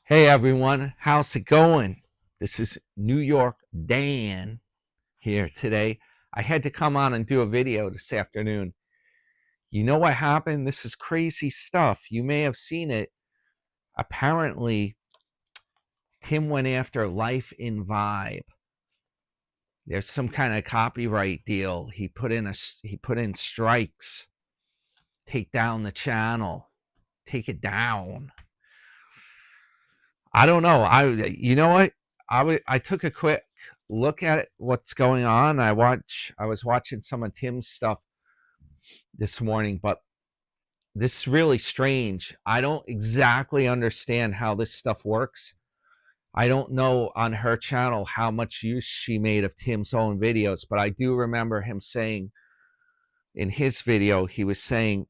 Hey everyone, how's it going? This is New York Dan here today. I had to come on and do a video this afternoon. You know what happened? This is crazy stuff. You may have seen it. Apparently, Tim went after Life in Vibe. There's some kind of copyright deal. He put in strikes. Take down the channel. Take it down. I don't know. You know what? I took a quick look at what's going on. I was watching some of Tim's stuff this morning, but this is really strange. I don't exactly understand how this stuff works. I don't know on her channel how much use she made of Tim's own videos, but I do remember him saying in his video, he was saying,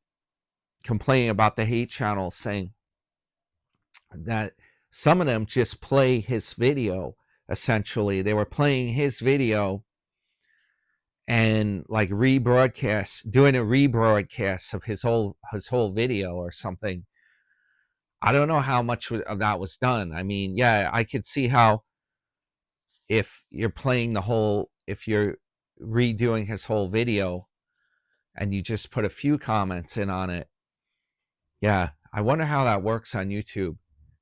complaining about the hate channel, saying that some of them just play his video. Essentially, they were playing his video and like doing a rebroadcast of his whole video or something. I don't know how much of that was done. I mean, yeah, I could see how if you're redoing his whole video and you just put a few comments in on it. Yeah, I wonder how that works on YouTube.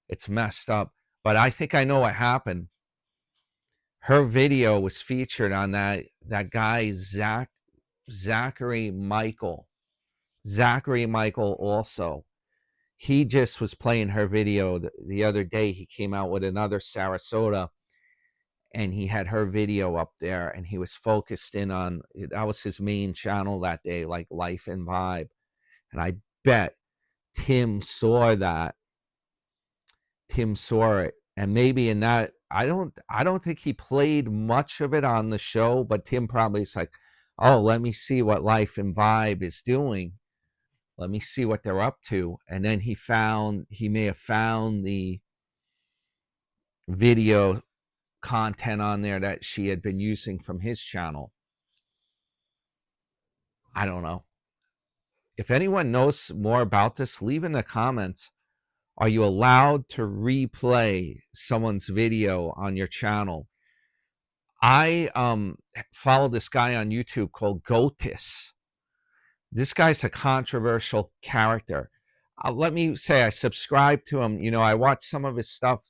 It's messed up, but I think I know what happened. Her video was featured on that guy Zachary Michael. Zachary Michael also. He just was playing her video the other day. He came out with another Sarasota, and he had her video up there, and he was focused in on, that was his main channel that day, like Life and Vibe. And I bet Tim saw that. Tim saw it, and maybe in that, I don't think he played much of it on the show, but Tim probably is like, oh, let me see what Life and Vibe is doing. Let me see what they're up to. And then he may have found the video content on there that she had been using from his channel. I don't know. If anyone knows more about this, leave in the comments. Are you allowed to replay someone's video on your channel? I follow this guy on YouTube called Gotis. This guy's a controversial character. Let me say I subscribe to him. You know, I watch some of his stuff.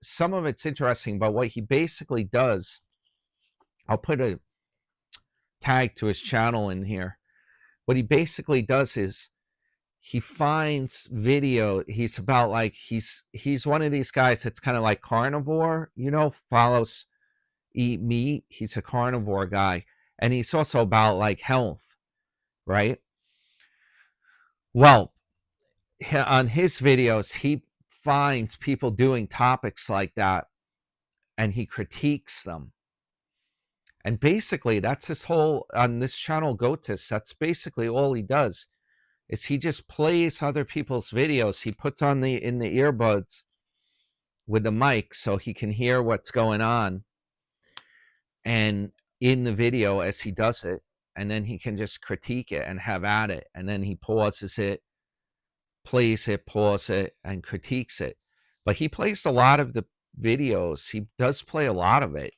Some of it's interesting, but what he basically does, I'll put a tag to his channel in here. What he basically does is he finds video. He's about like, he's one of these guys that's kind of like carnivore, you know, eat meat. He's a carnivore guy. And he's also about like health, right? Well, on his videos, he finds people doing topics like that and he critiques them. And basically, that's his whole, on this channel, Gotis, that's basically all he does. Is he just plays other people's videos. He puts on in the earbuds with the mic so he can hear what's going on and in the video as he does it, and then he can just critique it and have at it, and then he pauses it, plays it, pauses it, and critiques it. But he plays a lot of the videos. He does play a lot of it,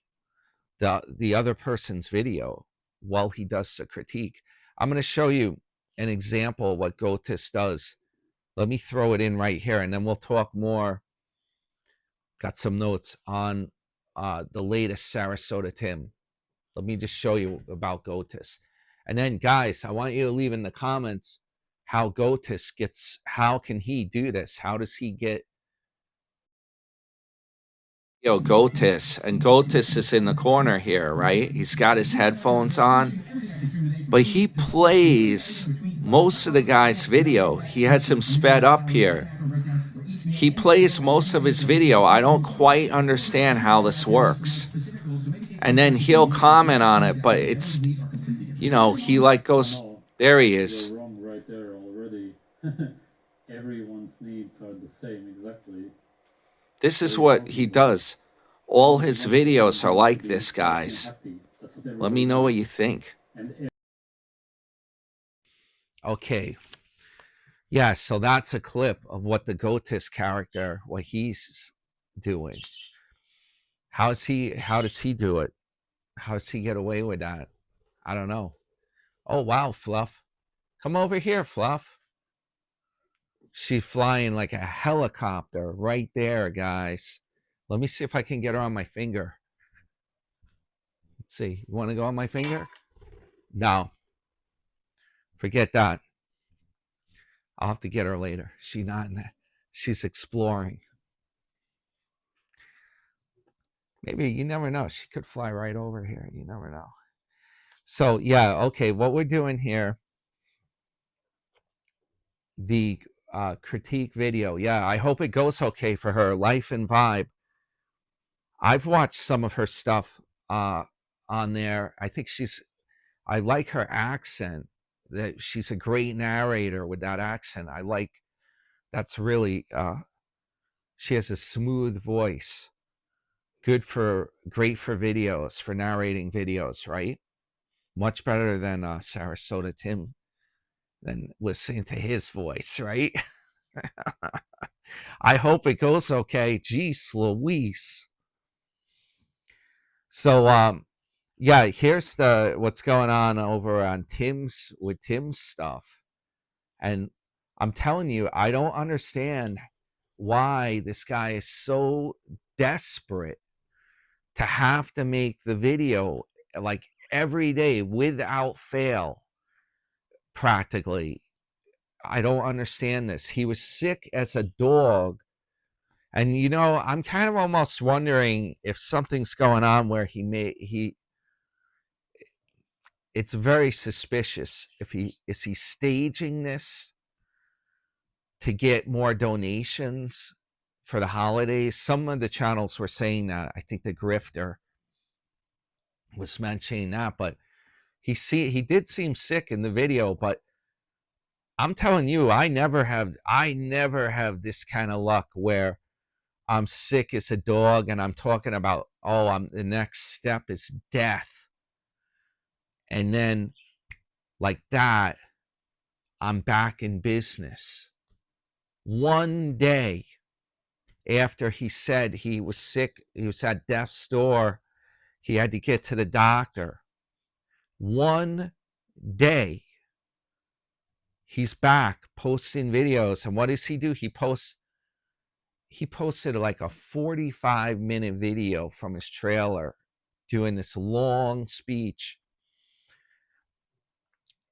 the other person's video, while he does the critique. I'm going to show you an example of what Gotis does. Let me throw it in right here, and then we'll talk more. Got some notes on the latest Sarasota Tim. Let me just show you about Gotis. And then, guys, I want you to leave in the comments how Gotis gets, how can he do this? How does he get Gotis? And Gotis is in the corner here, right? He's got his headphones on, but he plays most of the guy's video. He has him sped up here. He plays most of his video. I don't quite understand how this works. And then he'll comment on it, but it's, you know, he like goes, there he is. You're wrong right there already. Everyone's needs are the same exactly. This is what he does. All his videos are like this, guys. Let me know what you think. Okay. Yeah, so that's a clip of what the Gotis character, what he's doing. How does he do it? How does he get away with that? I don't know. Oh wow, Fluff. Come over here, Fluff. She's flying like a helicopter right there, guys. Let me see if I can get her on my finger. Let's see. You want to go on my finger? No. Forget that. I'll have to get her later. She's not in that. She's exploring. Maybe you never know. She could fly right over here. You never know. So yeah, okay. What we're doing here, the critique video. Yeah, I hope it goes okay for her. Life and Vibe. I've watched some of her stuff on there. I think I like her accent. That she's a great narrator with that accent. I like. That's really. She has a smooth voice. Great for videos, for narrating videos, right? Much better than Sarasota Tim, than listening to his voice, right? I hope it goes okay. Jeez Louise. So yeah, here's the what's going on over on Tim's stuff. And I'm telling you, I don't understand why this guy is so desperate to have to make the video like every day without fail, practically. I don't understand this. He was sick as a dog. And I'm kind of almost wondering if something's going on where it's very suspicious. If he is he staging this to get more donations for the holidays. Some of the channels were saying that. I think the Grifter was mentioning that, but he did seem sick in the video. But I'm telling you, I never have this kind of luck where I'm sick as a dog and I'm talking about, the next step is death. And then like that, I'm back in business. One day after he said he was sick, he was at death's door, he had to get to the doctor. One day, he's back posting videos. And what does he do? He posted like a 45-minute video from his trailer doing this long speech.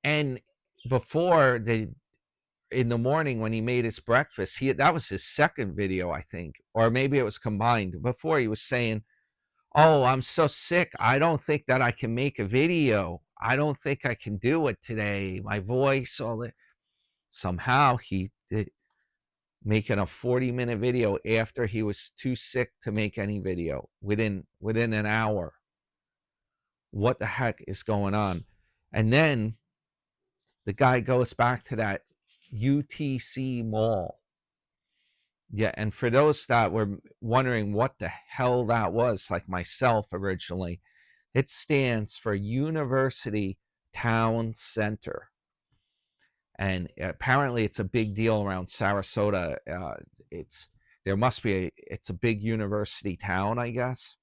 And before in the morning when he made his breakfast, that was his second video, I think, or maybe it was combined. Before, he was saying, "Oh, I'm so sick. I don't think that I can make a video. I don't think I can do it today. My voice, all that." Somehow he did, making a 40-minute video after he was too sick to make any video within an hour. What the heck is going on? And then the guy goes back to that UTC mall. Yeah, and for those that were wondering what the hell that was, like myself originally, it stands for University Town Center. And apparently it's a big deal around Sarasota. It's a big university town, I guess.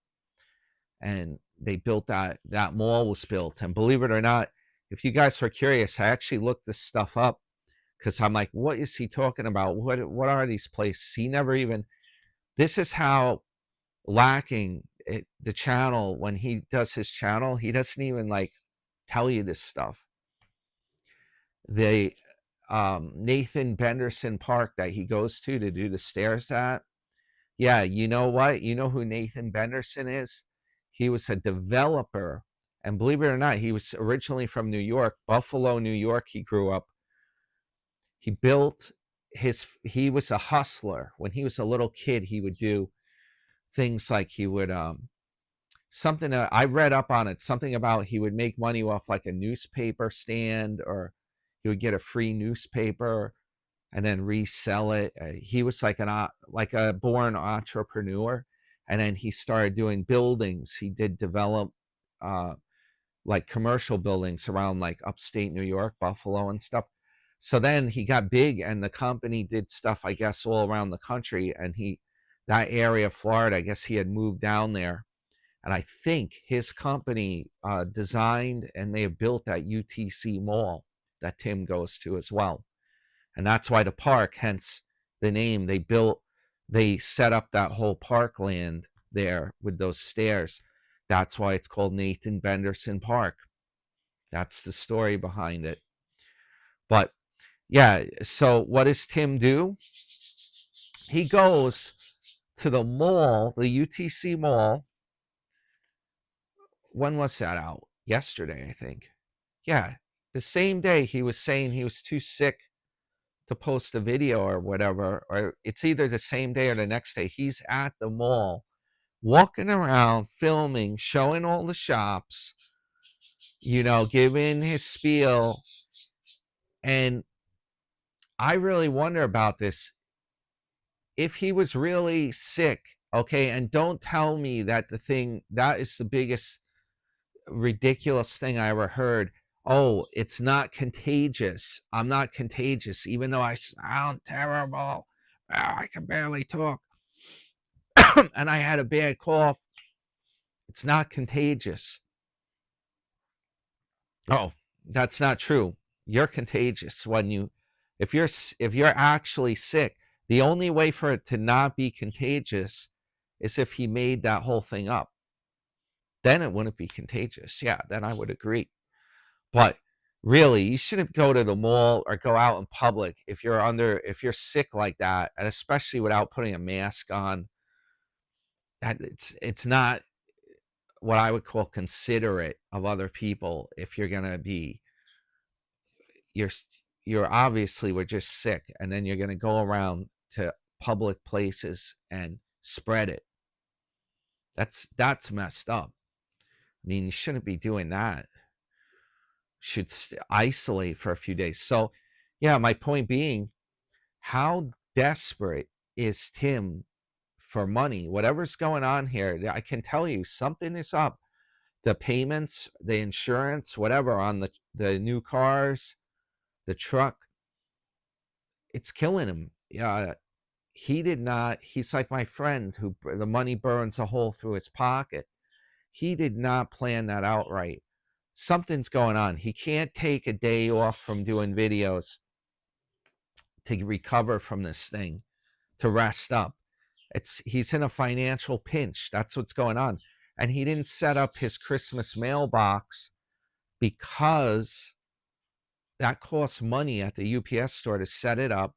And they built that mall was built. And believe it or not, if you guys were curious, I actually looked this stuff up because I'm like, what is he talking about? What are these places? He never even. This is how lacking the channel, when he does his channel, he doesn't even like tell you this stuff. They Nathan Benderson Park that he goes to do the stairs at. Yeah, you know what? You know who Nathan Benderson is? He was a developer. And believe it or not, he was originally from New York, Buffalo, New York. He grew up. He was a hustler. When he was a little kid, he would do things like he would, something I read up on it, something about he would make money off like a newspaper stand, or he would get a free newspaper and then resell it. He was like a born entrepreneur, and then he started doing buildings. He did develop like commercial buildings around like upstate New York, Buffalo, and stuff. So then he got big, and the company did stuff, I guess, all around the country. And that area of Florida, I guess he had moved down there. And I think his company designed and they have built that UTC mall that Tim goes to as well. And that's why the park, hence the name, they set up that whole parkland there with those stairs. That's why it's called Nathan Benderson Park. That's the story behind it. But yeah, so what does Tim do? He goes to the mall, the UTC mall. When was that out? Yesterday, I think. Yeah, the same day he was saying he was too sick to post a video or whatever, or it's either the same day or the next day. He's at the mall, walking around, filming, showing all the shops, giving his spiel. And I really wonder about this. If he was really sick, okay, and don't tell me that that is the biggest ridiculous thing I ever heard. Oh, it's not contagious. I'm not contagious, even though I sound terrible. I can barely talk. And I had a bad cough. It's not contagious. Oh, that's not true. You're contagious if you're actually sick. The only way for it to not be contagious is if he made that whole thing up. Then it wouldn't be contagious. Yeah, then I would agree. But really, you shouldn't go to the mall or go out in public if you're sick like that, and especially without putting a mask on. That it's not what I would call considerate of other people. If you're gonna be, you're obviously were just sick, and then you're gonna go around to public places and spread it. That's messed up. I mean, you shouldn't be doing that. Should isolate for a few days. So, yeah, my point being, how desperate is Tim for money? Whatever's going on here, I can tell you something is up. The payments, the insurance, whatever on the new cars, the truck, it's killing him. Yeah, he's like my friend who the money burns a hole through his pocket. He did not plan that out right. Something's going on. He can't take a day off from doing videos to recover from this thing, to rest up. He's in a financial pinch. That's what's going on. And he didn't set up his Christmas mailbox because that costs money at the UPS store to set it up.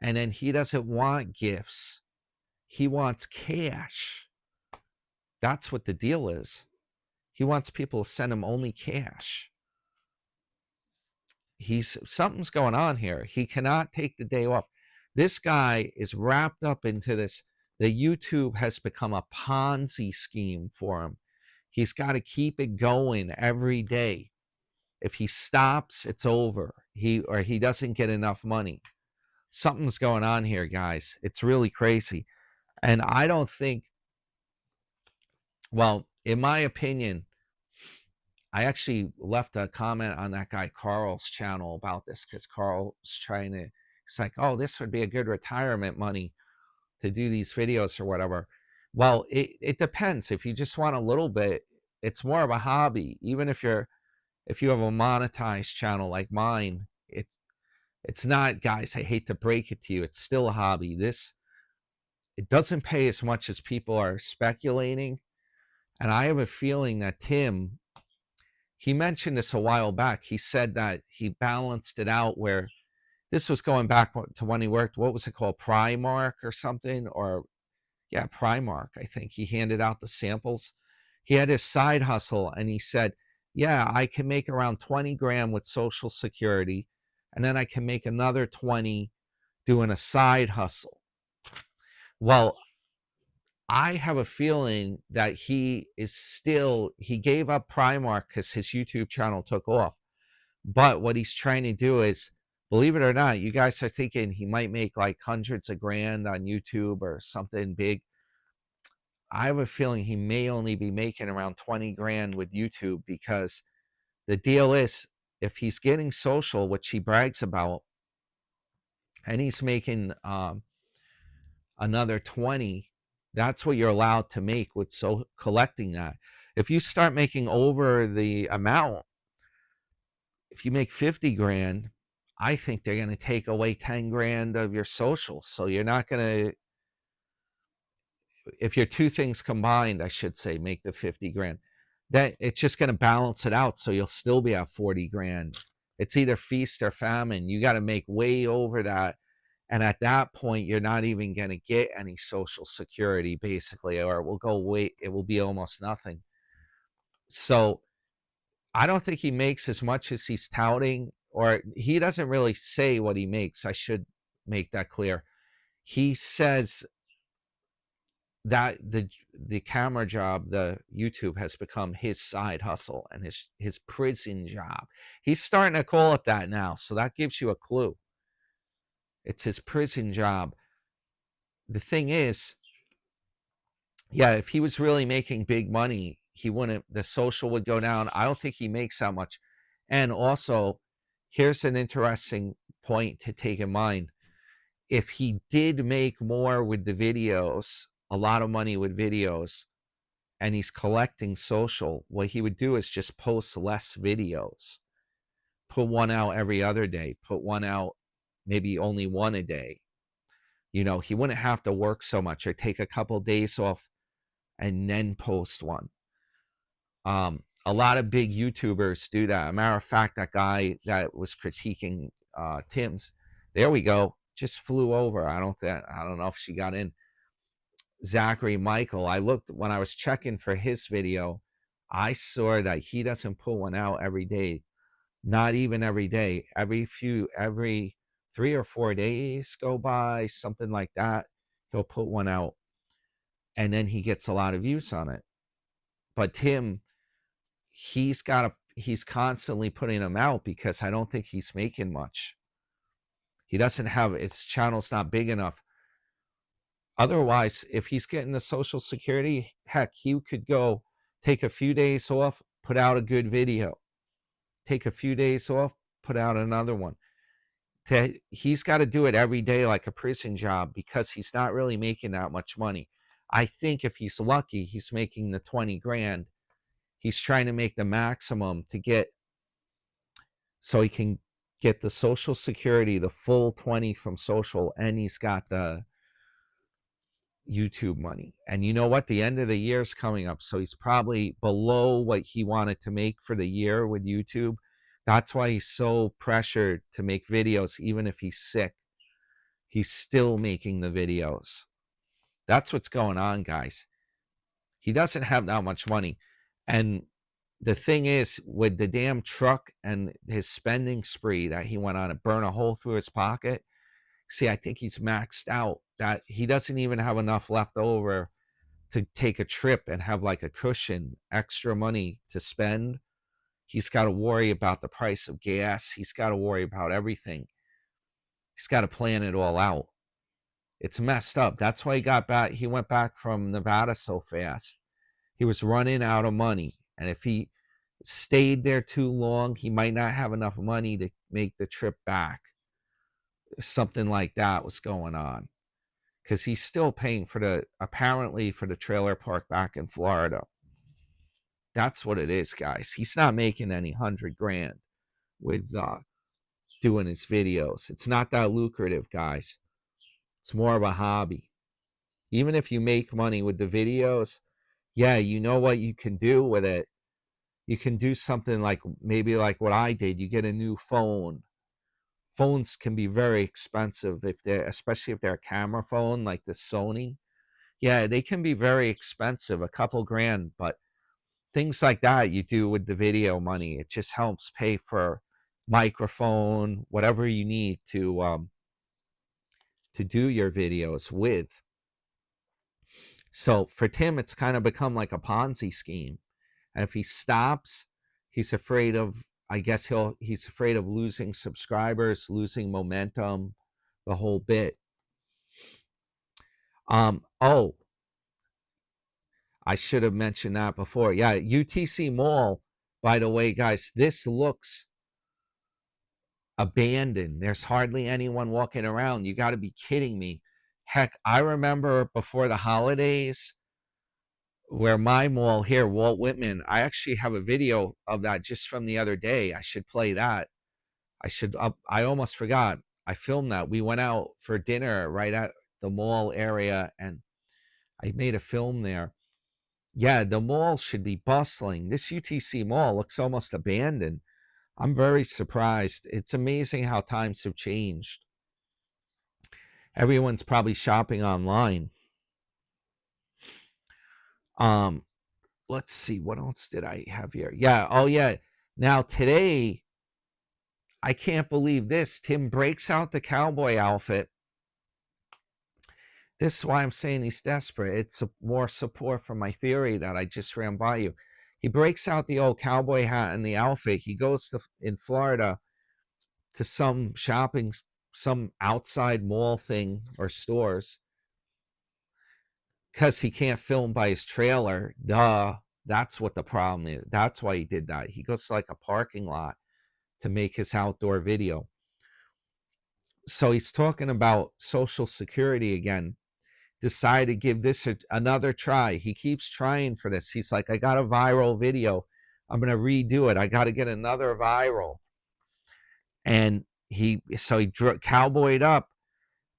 And then he doesn't want gifts. He wants cash. That's what the deal is. He wants people to send him only cash. Something's going on here. He cannot take the day off. This guy is wrapped up into this. The YouTube has become a Ponzi scheme for him. He's got to keep it going every day. If he stops, it's over. He doesn't get enough money. Something's going on here, guys. It's really crazy. And I don't think, well, in my opinion, I actually left a comment on that guy Carl's channel about this because Carl's he's like, oh, this would be a good retirement money to do these videos or whatever. Well, it depends. If you just want a little bit, it's more of a hobby. Even if you have a monetized channel like mine, it's not, guys, I hate to break it to you, it's still a hobby. It doesn't pay as much as people are speculating. And I have a feeling that Tim, he mentioned this a while back. He said that he balanced it out where this was going back to when he worked, what was it called? Primark or something? Or, yeah, Primark, I think. He handed out the samples. He had his side hustle and he said, yeah, I can make around 20 grand with Social Security. And then I can make another 20 doing a side hustle. Well, I have a feeling that he gave up Primark because his YouTube channel took off. But what he's trying to do is, believe it or not, you guys are thinking he might make like hundreds of grand on YouTube or something big. I have a feeling he may only be making around 20 grand with YouTube because the deal is if he's getting social, which he brags about, and he's making another 20, that's what you're allowed to make with collecting that. If you start making over the amount, if you make 50 grand, I think they're going to take away 10 grand of your social. So you're not going to, if your two things combined, I should say, make the 50 grand, that it's just going to balance it out. So you'll still be at 40 grand. It's either feast or famine. You got to make way over that. And at that point, you're not even going to get any social security, basically, or it will go way, it will be almost nothing. So I don't think he makes as much as he's touting, or he doesn't really say what he makes. I should make that clear. He says that the camera job, the YouTube, has become his side hustle and his prison job. He's starting to call it that now, so that gives you a clue. It's his prison job. The thing is, yeah, if he was really making big money, he wouldn't, the social would go down. I don't think he makes that much. And also, here's an interesting point to take in mind. If he did make more with the videos, a lot of money with videos, and he's collecting social, what he would do is just post less videos. Put one out every other day. Put one out maybe only one a day. You know, he wouldn't have to work so much, or take a couple days off and then post one. A lot of big YouTubers do that. A matter of fact, that guy that was critiquing Tim's, there we go, just flew over. I don't know if she got in. Zachary Michael, I looked when I was checking for his video, I saw that he doesn't put one out every day. Not even every day. Every 3 or 4 days go by, something like that, he'll put one out, and then he gets a lot of views on it. But Tim, he's constantly putting them out because I don't think he's making much. He doesn't have, his channel's not big enough. Otherwise, if he's getting the social security, heck, he could go take a few days off, put out a good video. Take a few days off, put out another one. He's got to do it every day like a prison job because he's not really making that much money. I think if he's lucky, he's making the 20 grand. He's trying to make the maximum to get, so he can get the social security, the full 20 from social, and he's got the YouTube money. And you know what? The end of the year is coming up, so he's probably below what he wanted to make for the year with YouTube. That's why he's so pressured to make videos. Even if he's sick, he's still making the videos. That's what's going on, guys. He doesn't have that much money. And the thing is, with the damn truck and his spending spree that he went on, to burn a hole through his pocket, see, I think he's maxed out. That he doesn't even have enough left over to take a trip and have like a cushion, extra money to spend. He's got to worry about the price of gas. He's got to worry about everything. He's got to plan it all out. It's messed up. That's why he went back from Nevada so fast. He was running out of money. And if he stayed there too long, he might not have enough money to make the trip back. Something like that was going on. Because he's still paying apparently for the trailer park back in Florida. That's what it is, guys. He's not making any 100 grand with doing his videos. It's not that lucrative, guys. It's more of a hobby. Even if you make money with the videos, yeah, you know what you can do with it. You can do something like, maybe like what I did. You get a new phone. Phones can be very expensive, especially if they're a camera phone like the Sony. Yeah, they can be very expensive, a couple grand, but things like that you do with the video money. It just helps pay for microphone, whatever you need to do your videos with. So for Tim, it's kind of become like a Ponzi scheme. And if he stops, he's afraid of, I guess he's afraid of losing subscribers, losing momentum, the whole bit. Oh, I should have mentioned that before. Yeah, UTC Mall, by the way, guys, this looks abandoned. There's hardly anyone walking around. You got to be kidding me. Heck, I remember before the holidays where my mall here, Walt Whitman, I actually have a video of that just from the other day. I should play that. I almost forgot. I filmed that. We went out for dinner right at the mall area and I made a film there. Yeah, the mall should be bustling. This UTC mall looks almost abandoned. I'm very surprised. It's amazing how times have changed. Everyone's probably shopping online. Um, let's see, what else did I have here? Yeah, oh yeah. Now today, I can't believe this. Tim breaks out the cowboy outfit. This is why I'm saying he's desperate. It's more support for my theory that I just ran by you. He breaks out the old cowboy hat and the outfit. He goes to in Florida to some shopping, some outside mall thing or stores because he can't film by his trailer. Duh. That's what the problem is. That's why he did that. He goes to like a parking lot to make his outdoor video. So he's talking about Social Security again. Decided to give this another try. He keeps trying for this. He's like, I got a viral video. I'm going to redo it. I got to get another viral. And he cowboyed up.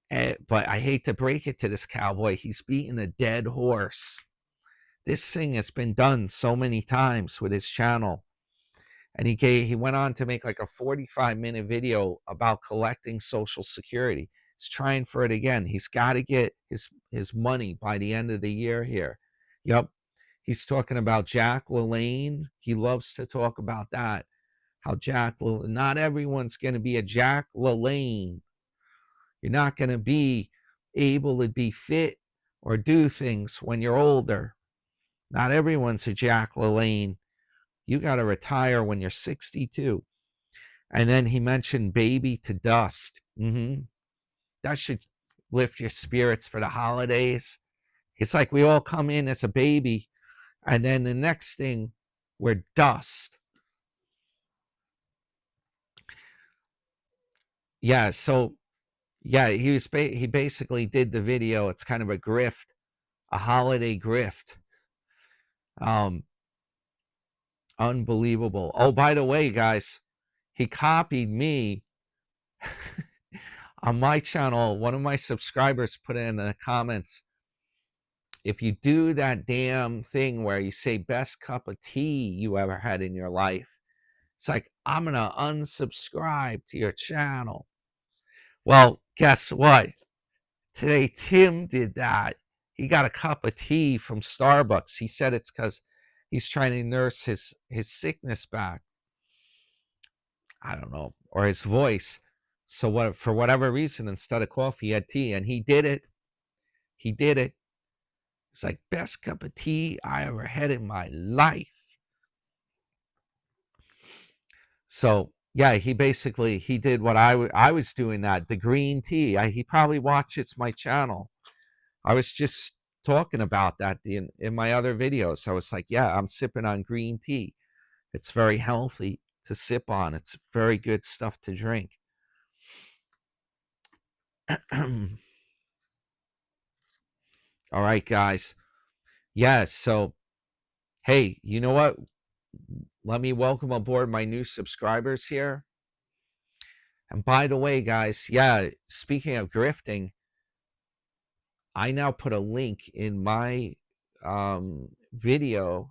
But I hate to break it to this cowboy. He's beating a dead horse. This thing has been done so many times with his channel. And he went on to make like a 45-minute video about collecting Social Security. He's trying for it again. He's got to get his money by the end of the year here. Yep. He's talking about Jack LaLanne. He loves to talk about that. How not everyone's going to be a Jack LaLanne. You're not going to be able to be fit or do things when you're older. Not everyone's a Jack LaLanne. You got to retire when you're 62. And then he mentioned baby to dust. That should lift your spirits for the holidays. It's like we all come in as a baby, and then the next thing, we're dust. Yeah, so yeah, he basically did the video. It's kind of a grift, a holiday grift. Unbelievable. Oh, by the way, guys, he copied me on my channel. One of my subscribers put in the comments, if you do that damn thing where you say best cup of tea you ever had in your life, it's like, I'm going to unsubscribe to your channel. Well, guess what? Today, Tim did that. He got a cup of tea from Starbucks. He said it's because he's trying to nurse his sickness back. I don't know, or his voice. So for whatever reason, instead of coffee, he had tea, and he did it. He did it. It's like best cup of tea I ever had in my life. So yeah, he did what I was doing, that the green tea. He probably watches my channel. I was just talking about that in my other videos. I was like, yeah, I'm sipping on green tea. It's very healthy to sip on. It's very good stuff to drink. All right, guys. Yeah, so hey, you know what? Let me welcome aboard my new subscribers here. And by the way, guys, yeah, speaking of grifting, I now put a link in my video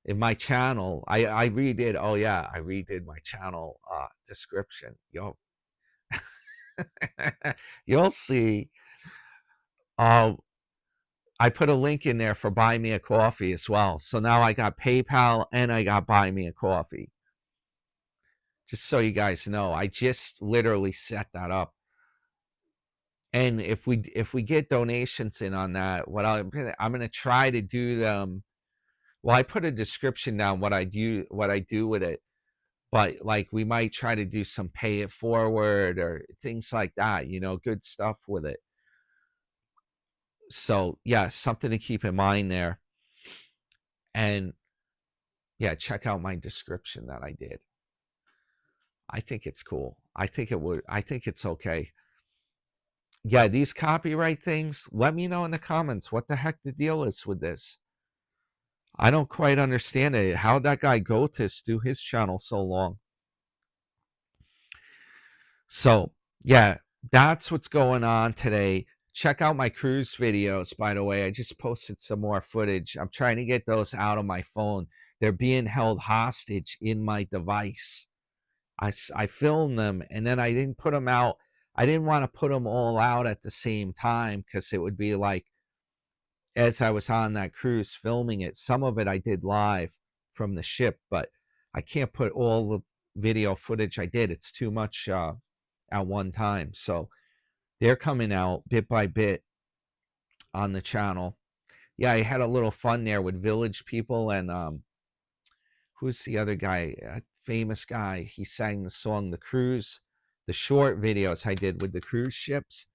in my channel. I redid, oh yeah, I redid my channel description. You'll see. I put a link in there for Buy Me a Coffee as well. So now I got PayPal and I got Buy Me a Coffee. Just so you guys know, I just literally set that up. And if we get donations in on that, what I'm gonna try to do them. Well, I put a description down what I do with it, but like we might try to do some pay it forward or things like that. Good stuff with it. So yeah, something to keep in mind there. And yeah, check out my description that I did. I think it's cool. I think it's okay. Yeah, these copyright things, let me know in the comments what the heck the deal is with this. I don't quite understand it. How'd that guy Gotis do his channel so long? So, yeah, that's what's going on today. Check out my cruise videos, by the way. I just posted some more footage. I'm trying to get those out of my phone. They're being held hostage in my device. I filmed them and then I didn't put them out. I didn't want to put them all out at the same time because it would be like, as I was on that cruise filming it, some of it I did live from the ship, but I can't put all the video footage I did. It's too much at one time. So they're coming out bit by bit on the channel. Yeah, I had a little fun there with Village People and who's the other guy? A famous guy. He sang the song The Cruise, the short videos I did with the cruise ships.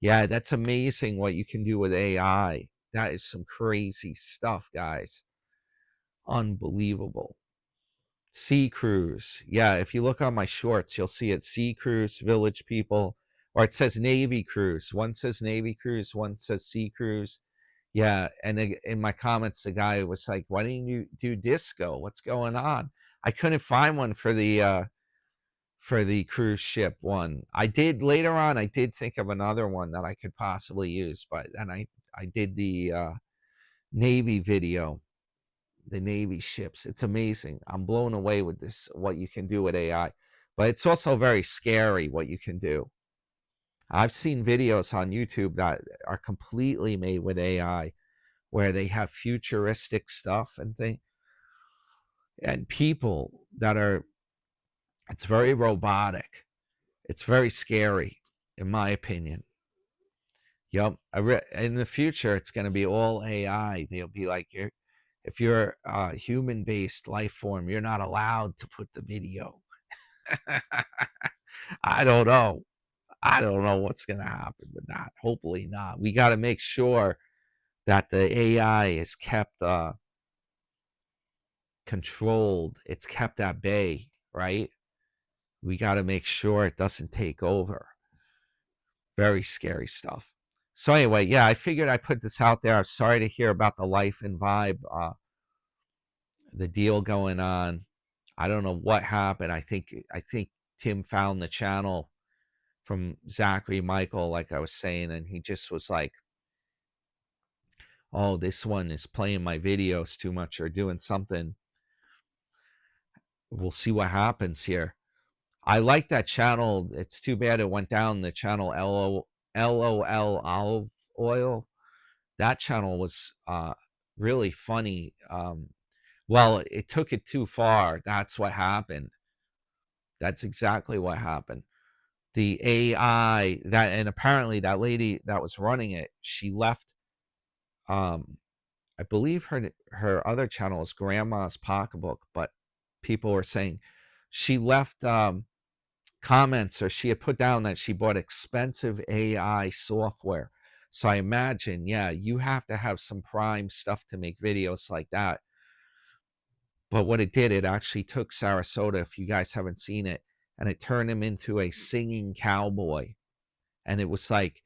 Yeah, that's amazing what you can do with AI. That is some crazy stuff, guys. Unbelievable. Sea Cruise. Yeah, if you look on my shorts, you'll see it. Sea Cruise, Village People, or it says Navy Cruise. One says Navy Cruise, one says Sea Cruise. Yeah, and in my comments, the guy was like, "Why didn't you do disco? What's going on?" I couldn't find one for the cruise ship one. I did later on. I did think of another one that I could possibly use, but then I did the Navy video, the Navy ships. It's amazing. I'm blown away with this, what you can do with AI. But it's also very scary what you can do. I've seen videos on YouTube that are completely made with AI where they have futuristic stuff and things and people that are, it's very robotic. It's very scary, in my opinion. Yep. In the future, it's going to be all AI. They'll be like, if you're a human-based life form, you're not allowed to put the video. I don't know. I don't know what's going to happen with that. Hopefully not. We got to make sure that the AI is kept controlled. It's kept at bay, right? We got to make sure it doesn't take over. Very scary stuff. So anyway, yeah, I figured I put this out there. I'm sorry to hear about the life and vibe, the deal going on. I don't know what happened. I think Tim found the channel from Zachary Michael, like I was saying, and he just was like, "Oh, this one is playing my videos too much or doing something. We'll see what happens here." I like that channel. It's too bad it went down. The channel LOL Olive Oil. That channel was really funny. Well, it took it too far. That's what happened. That's exactly what happened. The AI that, and apparently that lady that was running it, she left. I believe her other channel is Grandma's Pocketbook, but people were saying she left comments, or she had put down that she bought expensive AI software. So I imagine, yeah, you have to have some prime stuff to make videos like that. But what it did, it actually took Sarasota, if you guys haven't seen it, and it turned him into a singing cowboy. And it was like,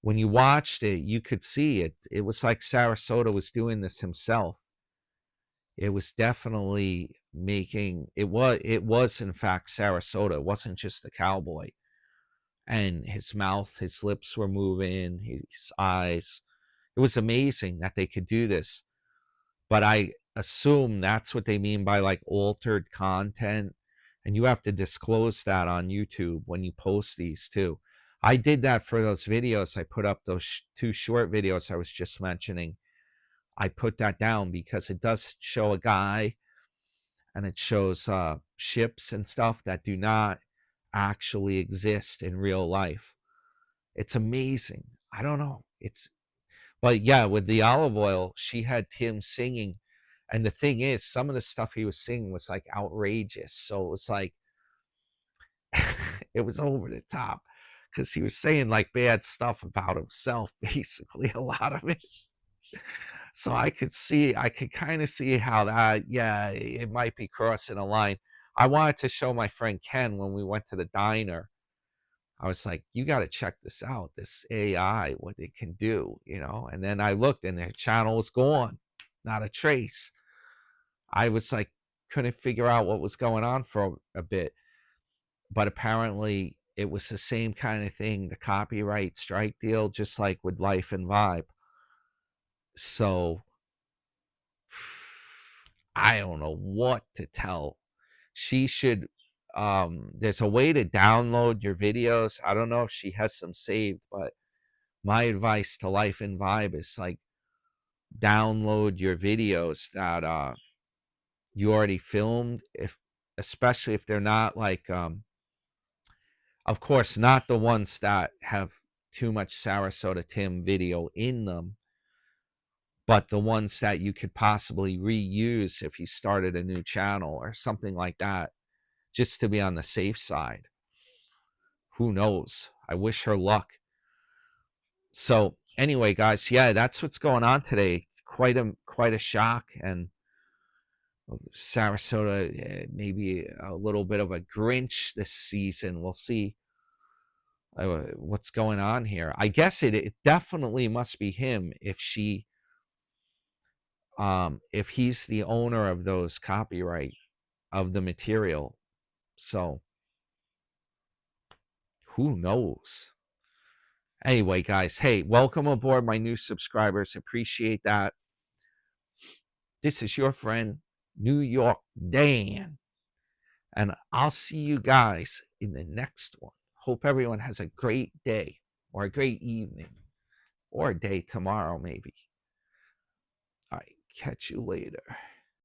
when you watched it, you could see it. It was like Sarasota was doing this himself. It was definitely making it was in fact Sarasota. It wasn't just the cowboy. And his mouth, his lips were moving, his eyes. It was amazing that they could do this. But I assume that's what they mean by like altered content. And you have to disclose that on YouTube when you post these too. I did that for those videos. I put up those two short videos I was just mentioning. I put that down because it does show a guy and it shows ships and stuff that do not actually exist in real life. It's amazing. I don't know. But yeah, with the olive oil, she had Tim singing. And the thing is, some of the stuff he was singing was like outrageous. So it was like, it was over the top because he was saying like bad stuff about himself, basically, a lot of it. So I could kind of see how that, yeah, it might be crossing a line. I wanted to show my friend Ken when we went to the diner. I was like, you got to check this out, this AI, what it can do, you know? And then I looked and their channel was gone, not a trace. I was like, couldn't figure out what was going on for a bit. But apparently it was the same kind of thing, the copyright strike deal, just like with Life and Vibe. So I don't know what to tell. She should there's a way to download your videos. I don't know if she has some saved, but my advice to Life and Vibe is like download your videos that you already filmed, if especially if they're not like of course not the ones that have too much Sarasota Tim video in them, but the ones that you could possibly reuse if you started a new channel or something like that, just to be on the safe side. Who knows? I wish her luck. So anyway, guys, yeah, that's what's going on today. Quite a shock, and Sarasota maybe a little bit of a Grinch this season. We'll see what's going on here. I guess it definitely must be him if he's the owner of those copyright of the material. So who knows? Anyway, guys, hey, welcome aboard, my new subscribers. Appreciate that. This is your friend, New York Dan. And I'll see you guys in the next one. Hope everyone has a great day or a great evening or a day tomorrow, maybe. All right, catch you later.